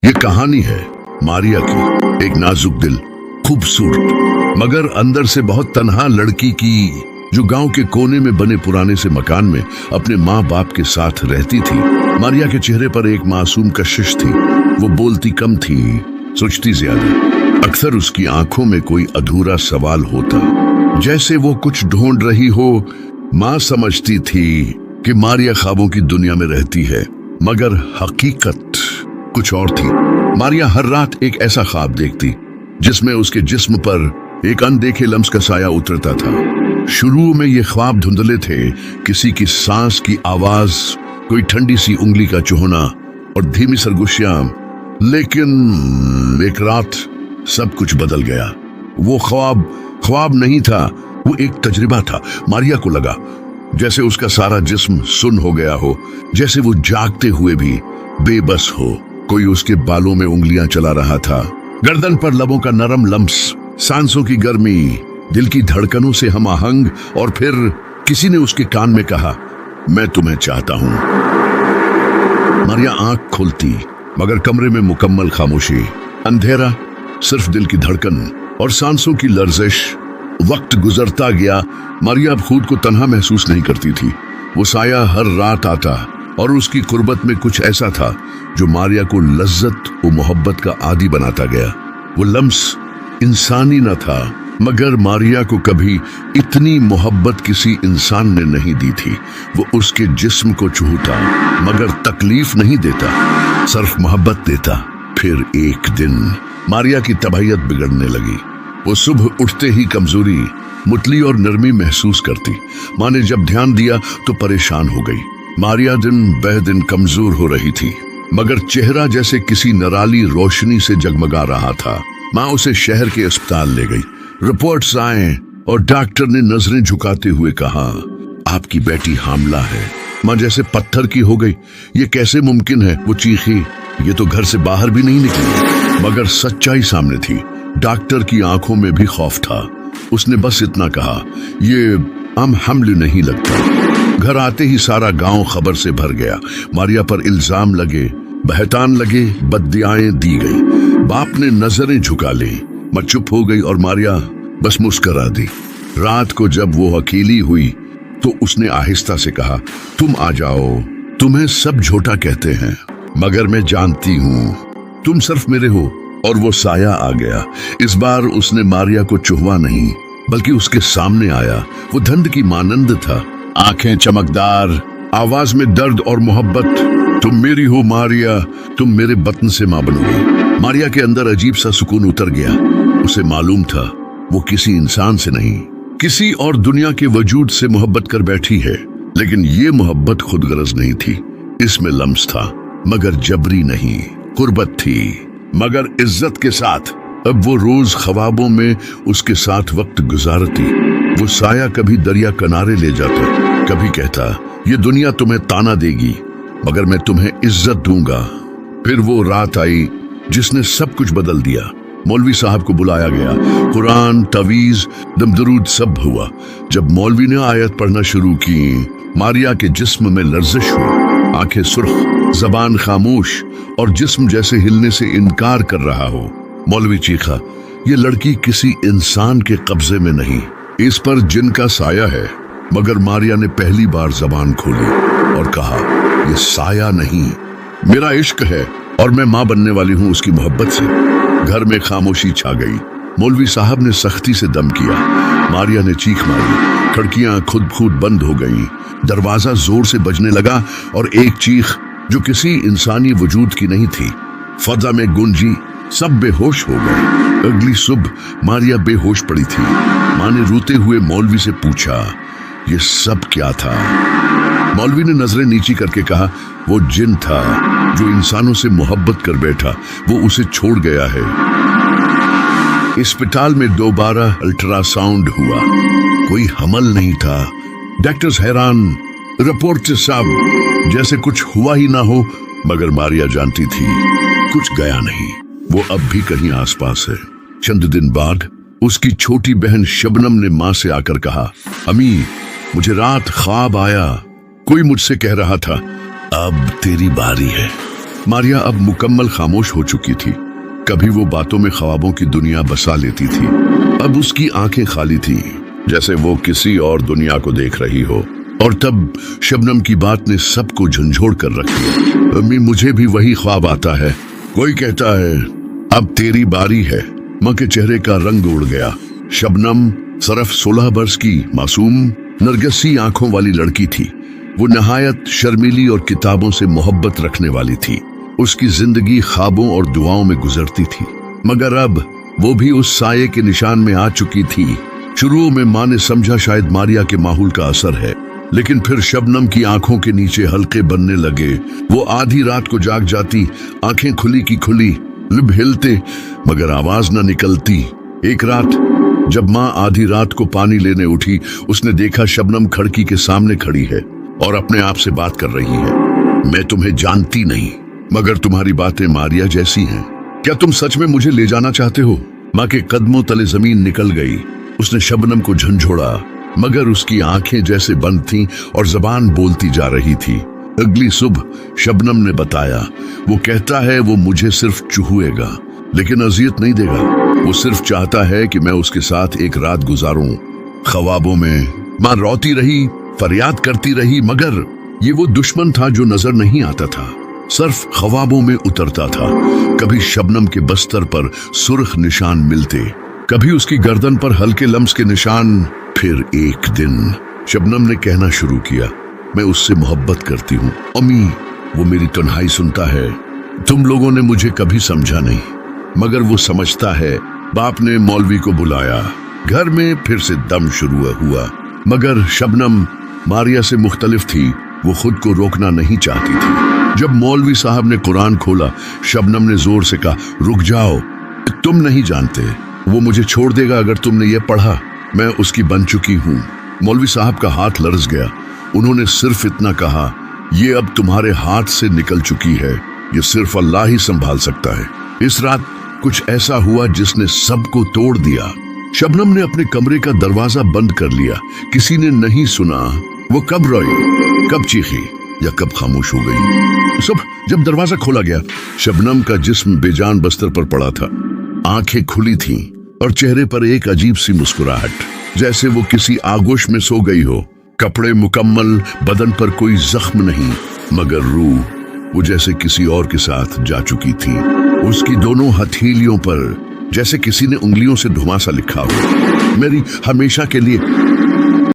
ये कहानी है मारिया की, एक नाजुक दिल, खूबसूरत मगर अंदर से बहुत तन्हा लड़की की, जो गांव के कोने में बने पुराने से मकान में अपने माँ बाप के साथ रहती थी। मारिया के चेहरे पर एक मासूम कशिश थी। वो बोलती कम थी, सोचती ज्यादा। अक्सर उसकी आंखों में कोई अधूरा सवाल होता, जैसे वो कुछ ढूंढ रही हो। माँ समझती थी कि मारिया ख्वाबों की दुनिया में रहती है, मगर हकीकत कुछ और थी। मारिया हर रात एक ऐसा ख्वाब देखती जिसमें उसके जिस्म पर एक अनदेखे लम्स का साया उतरता था। शुरू में ये ख्वाब धुंधले थे, किसी की सांस की आवाज, कोई ठंडी सी उंगली का चूहना और धीमी सरगोशियां। लेकिन एक रात सब कुछ बदल गया। वो ख्वाब नहीं था, वो एक तजुर्बा था। मारिया को लगा जैसे उसका सारा जिस्म सुन्न हो गया हो, जैसे वो जागते हुए भी बेबस हो। कोई उसके बालों में उंगलियां चला रहा था, गर्दन पर लबों का नरम लम्स, सांसों की गर्मी, दिल की धड़कनों से हम आहंग। और फिर किसी ने उसके कान में कहा, मैं तुम्हें चाहता हूं। मारिया आंख खोलती, मगर कमरे में मुकम्मल खामोशी, अंधेरा, सिर्फ दिल की धड़कन और सांसों की लर्जिश। वक्त गुजरता गया, मारिया अब खुद को तन्हा महसूस नहीं करती थी। वो साया हर रात आता और उसकी कुर्बत में कुछ ऐसा था जो मारिया को लज्जत और मोहब्बत का आदी बनाता गया। वो लम्स इंसानी न था, मगर मारिया को कभी इतनी मोहब्बत किसी इंसान ने नहीं दी थी। वो उसके जिस्म को छूता, मगर तकलीफ नहीं देता, सिर्फ मोहब्बत देता। फिर एक दिन मारिया की तबीयत बिगड़ने लगी। वो सुबह उठते ही कमजोरी, मुतली और नरमी महसूस करती। माँ ने जब ध्यान दिया तो परेशान हो गई। मारिया दिन बह दिन कमजोर हो रही थी, मगर चेहरा जैसे किसी नराली रोशनी से जगमगा रहा था। माँ उसे शहर के अस्पताल ले गई। रिपोर्ट्स आए और डॉक्टर ने नजरें झुकाते हुए कहा, आपकी बेटी हामला है। माँ जैसे पत्थर की हो गई। ये कैसे मुमकिन है? वो चीखी। ये तो घर से बाहर भी नहीं निकली। मगर सच्चाई सामने थी। डॉक्टर की आंखों में भी खौफ था। उसने बस इतना कहा, ये हमले नहीं लगता। घर आते ही सारा गांव खबर से भर गया। मारिया पर इल्जाम लगे, बहतान लगे, बद्दियाएं दी गई। बाप ने नजरें झुका ली। माँ चुप हो गई और मारिया बस मुस्करा दी। रात को जब वो अकेली हुई तो उसने आहिस्ता से कहा, तुम आ जाओ। तुम्हें सब झूठा कहते हैं, मगर मैं जानती हूँ तुम सिर्फ मेरे हो। और वो साया आ गया। इस बार उसने मारिया को चुहवा नहीं, बल्कि उसके सामने आया। वो धंध की मानंद था, आंखें चमकदार, आवाज में दर्द और मोहब्बत। तुम मेरी हो मारिया, तुम मेरे बतन से मां बनोगी। मारिया के अंदर अजीब सा सुकून उतर गया। उसे मालूम था वो किसी इंसान से नहीं, किसी और दुनिया के वजूद से मोहब्बत कर बैठी है। लेकिन ये मोहब्बत खुदगर्ज नहीं थी। इसमें लम्स था, मगर जबरी नहीं। कुर्बत थी, मगर इज्जत के साथ। अब वो रोज ख्वाबों में उसके साथ वक्त गुजारती। वो साया कभी दरिया किनारे ले जाता, कभी कहता, ये दुनिया तुम्हें ताना देगी, मगर मैं तुम्हें इज्जत दूंगा। फिर वो रात आई जिसने सब कुछ बदल दिया। मौलवी साहब को बुलाया गया। कुरान, तवीज, दमदरूद सब हुआ। जब मौलवी ने आयत पढ़ना शुरू की, मारिया के जिस्म में लर्जिश हुई। आंखें सुर्ख, जबान खामोश और जिस्म जैसे हिलने से इनकार कर रहा हो। मौलवी चीखा, ये लड़की किसी इंसान के कब्जे में नहीं, इस पर जिन का साया है। मगर मारिया ने पहली बार जबान खोली और कहा, ये साया नहीं, मेरा इश्क है और मैं मां बनने वाली हूं उसकी मोहब्बत से। घर में खामोशी छा गई। मौलवी साहब ने सख्ती से दम किया। मारिया ने चीख मारी। खिड़कियां खुद बंद हो गईं। दरवाजा जोर से बजने लगा और एक चीख जो किसी इंसानी वजूद की नहीं थी, फजा में गूंजी। सब बेहोश हो गए। अगली सुबह मारिया बेहोश पड़ी थी। माँ ने रोते हुए मौलवी से पूछा, ये सब क्या था? मौलवी ने नजरें नीची करके कहा, वो जिन था जो इंसानों से मोहब्बत कर बैठा, वो उसे छोड़ गया है। अस्पताल में दोबारा अल्ट्रासाउंड हुआ, कोई हमल नहीं था। डॉक्टर्स हैरान, रिपोर्ट साहब जैसे कुछ हुआ ही ना हो। मगर मारिया जानती थी कुछ गया नहीं, वो अब भी कहीं आसपास है। चंद दिन बाद उसकी छोटी बहन शबनम ने माँ से आकर कहा, अम्मी मुझे रात ख्वाब आया, कोई मुझसे कह रहा था, अब तेरी बारी है। मारिया अब मुकम्मल खामोश हो चुकी थी। कभी वो बातों में ख्वाबों की दुनिया बसा लेती थी, अब उसकी आंखें खाली थी, जैसे वो किसी और दुनिया को देख रही हो। और तब शबनम की बात ने सबको झंझोड़ कर रख दिया। अम्मी, मुझे भी वही ख्वाब आता है। कोई कहता है अब तेरी बारी है। माँ के चेहरे का रंग उड़ गया। शबनम सिर्फ 16 वर्ष की मासूम नरगिसी आंखों वाली लड़की थी। वो नहायत शर्मीली और किताबों से मोहब्बत रखने वाली थी। उसकी जिंदगी ख्वाबों और दुआओं में गुजरती थी, मगर अब वो भी उस साये के निशान में आ चुकी थी। शुरू में माँ ने समझा शायद मारिया के माहौल का असर है, लेकिन फिर शबनम की आंखों के नीचे हल्के बनने लगे। वो आधी रात को जाग जाती, आंखें खुली की खुली, लिब हिलते मगर आवाज न निकलती। एक रात जब माँ आधी रात को पानी लेने उठी, उसने देखा शबनम खिड़की के सामने खड़ी है और अपने आप से बात कर रही है। मैं तुम्हें जानती नहीं, मगर तुम्हारी बातें मारिया जैसी हैं। क्या तुम सच में मुझे ले जाना चाहते हो? माँ के कदमों तले जमीन निकल गई। उसने शबनम को झंझोड़ा, मगर उसकी आंखें जैसे बंद थीं और जबान बोलती जा रही थी। अगली सुबह शबनम ने बताया, वो कहता है वो मुझे सिर्फ चूहेगा, लेकिन अजियत नहीं देगा। वो सिर्फ चाहता है कि मैं उसके साथ एक रात गुजारूं। ख्वाबों में माँ रोती रही, फरियाद करती रही, मगर ये वो दुश्मन था जो नजर नहीं आता था, सिर्फ ख्वाबों में उतरता था। कभी शबनम के बस्तर पर सुर्ख निशान मिलते, कभी उसकी गर्दन पर हल्के लम्स के निशान। फिर एक दिन शबनम ने कहना शुरू किया, मैं उससे मोहब्बत करती हूँ। अम्मी, वो मेरी तन्हाई सुनता है। तुम लोगों ने मुझे कभी समझा नहीं, मगर वो समझता है। बाप ने मौलवी को बुलाया। घर में फिर से दम शुरू हुआ, मगर शबनम मारिया से मुख्तलिफ थी। वो खुद को रोकना नहीं चाहती थी। जब मौलवी साहब ने कुरान खोला, शबनम ने जोर से कहा, रुक जाओ, तुम नहीं जानते वो मुझे छोड़ देगा अगर तुमने ये पढ़ा। मैं उसकी बन चुकी हूँ। मौलवी साहब का हाथ लरस गया। उन्होंने सिर्फ इतना कहा, ये अब तुम्हारे हाथ से निकल चुकी है, ये सिर्फ अल्लाह ही संभाल सकता है। इस रात कुछ ऐसा हुआ जिसने सबको तोड़ दिया। शबनम ने अपने कमरे का दरवाजा बंद कर लिया। किसी ने नहीं सुना वो कब रोई, कब चीखी या कब खामोश हो गई। सब जब दरवाजा खोला गया, शबनम का जिस्म बेजान बस्तर पर पड़ा था। आंखें खुली थीं और चेहरे पर एक अजीब सी मुस्कुराहट, जैसे वो किसी आगोश में सो गई हो। कपड़े मुकम्मल, बदन पर कोई जख्म नहीं, मगर रूह वो जैसे किसी और के साथ जा चुकी थी। उसकी दोनों हथेलियों पर जैसे किसी ने उंगलियों से धुआंसा लिखा हो, मेरी हमेशा के लिए